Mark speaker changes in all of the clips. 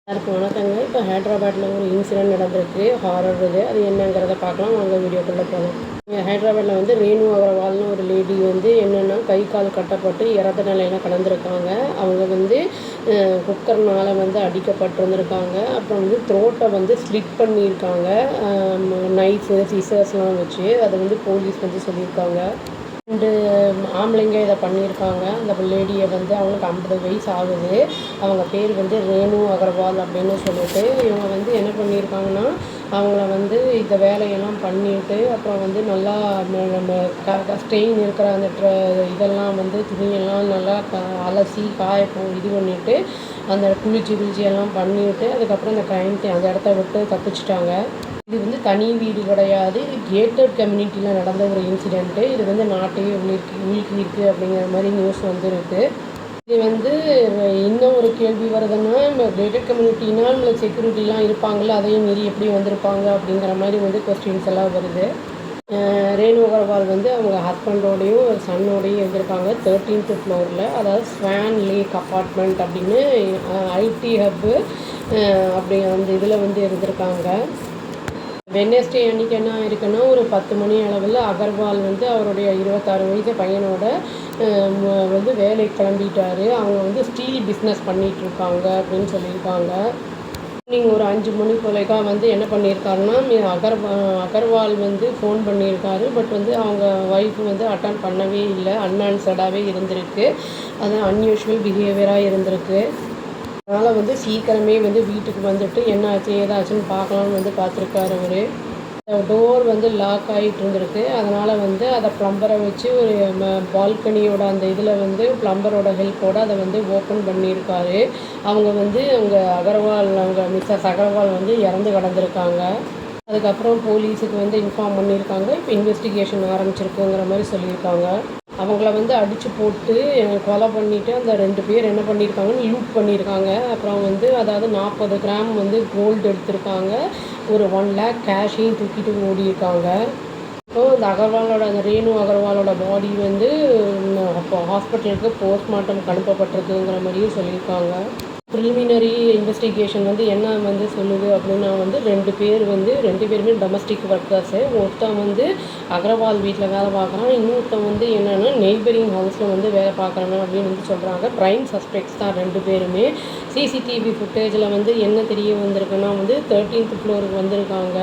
Speaker 1: எல்லாருக்கும் வணக்கங்க. இப்போ ஹைதராபாத்தில் ஒரு இன்சிடென்ட் நடந்திருக்கு. ஹாரர் இது. அது என்னங்கிறத பார்க்கலாம். வாங்க வீடியோக்குள்ளே போகலாம். இங்கே ஹைதராபாத்தில் வந்து ரேணு அகர்வால்னு ஒரு லேடி வந்து என்னென்னா கை கால் கட்டப்பட்டு இறந்த நிலையில் கடந்திருக்காங்க. அவங்க வந்து குக்கர்னால் வந்து அடிக்கப்பட்டிருந்திருக்காங்க. அப்புறம் வந்து த்ரோட்டை வந்து ஸ்லிட் பண்ணியிருக்காங்க. நைஃபு சிசர்ஸ்லாம் வச்சு அதை வந்து போலீஸ் வந்து சொல்லியிருக்காங்க. 2 ஆம்பளைங்க இதை பண்ணியிருக்காங்க. அந்த லேடியை வந்து அவங்களுக்கு 50 வயசு ஆகுது. அவங்க பேர் வந்து ரேணு அகர்வால் அப்படின்னு சொல்லிட்டு இவங்க வந்து என்ன பண்ணியிருக்காங்கன்னா, அவங்கள வந்து இந்த வேலையெல்லாம் பண்ணிவிட்டு அப்புறம் வந்து நல்லா நம்ம ஸ்டெயின் இருக்கிற அந்த இதெல்லாம் வந்து துணியெல்லாம் நல்லா அலசி இது பண்ணிவிட்டு அந்த குளிச்சு எல்லாம் பண்ணிவிட்டு அதுக்கப்புறம் அந்த அந்த இடத்த விட்டு தப்பிச்சிட்டாங்க. இது வந்து தனி வீடு கிடையாது. இது கேட்டட் கம்யூனிட்டியில் நடந்த ஒரு இன்சிடெண்ட்டு. இது வந்து நாட்டையே உலுக்கியிருக்கு அப்படிங்கிற மாதிரி நியூஸ் வந்துருக்கு. இது வந்து இன்னும் ஒரு கேள்வி வருதுன்னா, கேட்டட் கம்யூனிட்டினா நம்மளுக்கு செக்யூரிட்டிலாம் இருப்பாங்கள்ல, அதையும் மீறி எப்படி வந்திருப்பாங்க அப்படிங்கிற மாதிரி வந்து கொஸ்டின்ஸ் எல்லாம் வருது. ரேணு அகர்வால் வந்து அவங்க ஹஸ்பண்டோடையும் ஒரு சன்னோடையும் இருந்திருக்காங்க 13th ஃப்ளோரில். அதாவது ஸ்வான் லேக் அப்பார்ட்மெண்ட் அப்படின்னு ஐடி ஹப்பு அப்படி அந்த இதில் வந்து இருந்திருக்காங்க. வெட்னஸ்டே அன்றைக்கி என்ன இருக்குன்னா, ஒரு 10 மணி அளவில் அகர்வால் வந்து அவருடைய 26 வயசு பையனோட வந்து வேலைக்கு கிளம்பிட்டார். அவங்க வந்து ஸ்டீல் பிஸ்னஸ் பண்ணிகிட்ருக்காங்க அப்படின்னு சொல்லியிருக்காங்க. ஈவினிங் ஒரு 5 மணி போலேக்கா வந்து என்ன பண்ணியிருக்காருன்னா, அகர்வால் வந்து ஃபோன் பண்ணியிருக்காரு. பட் வந்து அவங்க ஒய்ஃப் வந்து அட்டன் பண்ணவே இல்லை. அன்ஆன்சர்டாகவே இருந்திருக்கு. அது அன்யூஷுவல் பிஹேவியராக இருந்திருக்கு. அதனால் வந்து சீக்கிரமே வந்து வீட்டுக்கு வந்துட்டு என்ன ஆச்சு ஏதாச்சுன்னு பார்க்கலான்னு வந்து பார்த்துருக்காரு அவர். டோர் வந்து லாக் ஆகிட்டு இருந்திருக்கு. அதனால் வந்து அதை ப்ளம்பரை வச்சு ஒரு பால்கனியோட அந்த இதில் வந்து ப்ளம்பரோட ஹெல்ப்போடு அதை வந்து ஓப்பன் பண்ணியிருக்காரு. அவங்க வந்து அவங்க மிஸ்ஸஸ் அகர்வால் வந்து இறந்து கிடந்திருக்காங்க. அதுக்கப்புறம் போலீஸுக்கு வந்து இன்ஃபார்ம் பண்ணியிருக்காங்க. இப்போ இன்வெஸ்டிகேஷன் ஆரம்பிச்சிருக்குங்கிற மாதிரி சொல்லியிருக்காங்க. அவங்கள வந்து அடித்து போட்டு கொலை பண்ணிவிட்டு அந்த 2 பேர் என்ன பண்ணியிருக்காங்கன்னு லூட் பண்ணியிருக்காங்க. அப்புறம் வந்து அதாவது 40 கிராம் வந்து கோல்டு எடுத்திருக்காங்க. ஒரு 1 லேக் கேஷையும் தூக்கிட்டு ஓடியிருக்காங்க. ஸோ அந்த ரேணு அகர்வாலோட பாடி வந்து அப்போ ஹாஸ்பிட்டலுக்கு போஸ்ட்மார்ட்டம் அனுப்பப்பட்டிருக்குங்கிற மாதிரியும் சொல்லியிருக்காங்க. ப்ரிலிமினரி இன்வெஸ்டிகேஷன் வந்து என்ன வந்து சொல்லுது அப்படின்னா வந்து 2 பேருமே டொமஸ்டிக் ஒர்க்கர்ஸு. ஒருத்தன் வந்து அகர்வால் வீட்டில் வேலை பார்க்குறான். இன்னொருத்தன் வந்து என்னென்னா நெய்பரிங் ஹவுஸில் வந்து வேலை பார்க்குறாங்க அப்படின்னு வந்து சொல்கிறாங்க. ப்ரைம் சஸ்பெக்ட்ஸ் தான் 2 பேருமே. சிசிடிவி ஃபுட்டேஜில் வந்து என்ன தெரிய வந்திருக்குன்னா வந்து 13th ஃப்ளோருக்கு வந்திருக்காங்க.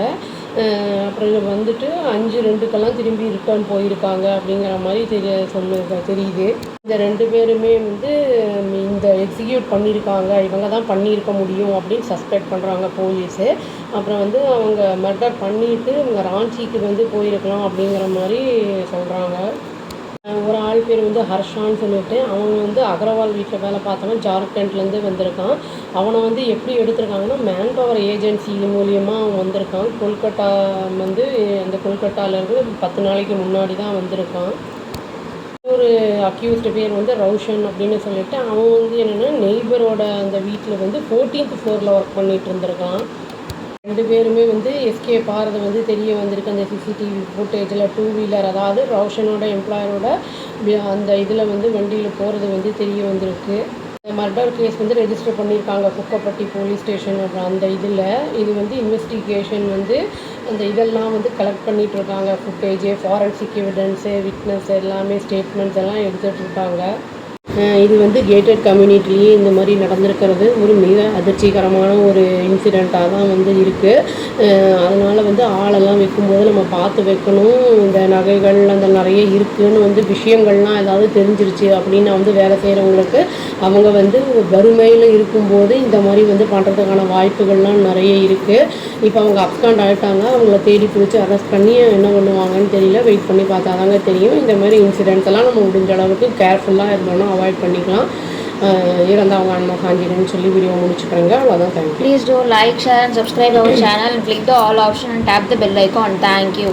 Speaker 1: அப்புறம் வந்துட்டு 5:02க்கெல்லாம் திரும்பி ரிட்டர்ன் போயிருக்காங்க அப்படிங்கிற மாதிரி தெரியுது. இந்த 2 பேருமே வந்து இந்த எக்ஸிக்யூட் பண்ணியிருக்காங்க. இவங்க தான் பண்ணியிருக்க முடியும் அப்படின்னு சஸ்பெக்ட் பண்ணுறாங்க போலீஸு. அப்புறம் வந்து அவங்க மர்டர் பண்ணிவிட்டு இவங்க ராஞ்சிக்கு வந்து போயிருக்கலாம் அப்படிங்கிற மாதிரி சொல்கிறாங்க. ஒரு ஆள் பேர் வந்து ஹர்ஷான்னு சொல்லிட்டு அவன் வந்து அகர்வால் வீட்டில் வேலை பார்த்தவன் ஜார்க்கண்ட்லேருந்து வந்திருக்கான். அவனை வந்து எப்படி எடுத்திருக்காங்கன்னா மேன் பவர் ஏஜென்சி மூலியமாக அவன் வந்திருக்கான். கொல்கட்டா வந்து அந்த கொல்கட்டாவிலேருந்து 10 நாளைக்கு முன்னாடி தான் வந்திருக்கான். ஒரு அக்யூஸ்டு பேர் வந்து ரவுஷன் அப்படின்னு சொல்லிட்டு அவன் வந்து என்னென்னா நெய்பரோட அந்த வீட்டில் வந்து 14th ஃப்ளோரில் ஒர்க் பண்ணிகிட்டு இருந்திருக்கான். 2 பேருமே வந்து எஸ்கேப் ஆகிறது வந்து தெரிய வந்திருக்கு. அந்த சிசிடிவி ஃபுட்டேஜில் 2 வீலர் அதாவது ரோஷனோட எம்ப்ளாயரோட அந்த இதில் வந்து வண்டியில் போகிறது வந்து தெரிய வந்திருக்கு. மர்டர் கேஸ் வந்து ரெஜிஸ்டர் பண்ணியிருக்காங்க குப்பப்பட்டி போலீஸ் ஸ்டேஷன். அப்புறம் அந்த இது வந்து இன்வெஸ்டிகேஷன் வந்து அந்த இதெல்லாம் வந்து கலெக்ட் பண்ணிகிட்ருக்காங்க. ஃபுட்டேஜு, ஃபாரன்சிக் எவிடன்ஸு, விட்னஸ் எல்லாமே ஸ்டேட்மெண்ட்ஸ் எல்லாம் எடுத்துகிட்ருக்காங்க. இது வந்து கேட்டட் கம்யூனிட்டிலேயே இந்த மாதிரி நடந்திருக்கிறது ஒரு மிக அதிர்ச்சிகரமான ஒரு இன்சிடெண்ட்டாக தான் வந்து இருக்குது. அதனால் வந்து ஆளெல்லாம் வைக்கும்போது நம்ம பார்த்து வைக்கணும். இந்த நகைகள் அந்த நிறைய இருக்குதுன்னு வந்து விஷயங்கள்லாம் ஏதாவது தெரிஞ்சிருச்சு அப்படின்னா வந்து வேலை செய்கிறவங்களுக்கு அவங்க வந்து வறுமையில் இருக்கும்போது இந்த மாதிரி வந்து பண்ணுறதுக்கான வாய்ப்புகள்லாம் நிறைய இருக்குது. இப்போ அவங்க அப்ஸ்காண்ட் ஆகிட்டாங்க. அவங்கள தேடி பிடிச்சி அரெஸ்ட் பண்ணி என்ன பண்ணுவாங்கன்னு தெரியல. வெயிட் பண்ணி பார்த்தா தாங்க தெரியும். இந்த மாதிரி இன்சிடெண்ட்ஸ் எல்லாம் நம்ம முடிஞ்ச அளவுக்கு கேர்ஃபுல்லாக இருந்தோம்னா அவாய்ட் பண்ணிக்கலாம். இறந்தவங்க அண்ணா சாஞ்சிடுன்னு சொல்லி வீடியோ முடிச்சுக்கிறேங்க. அவ்வளோதான். Thank you.
Speaker 2: Please do like, share and subscribe our channel and click the all option and tap the bell icon. Thank you.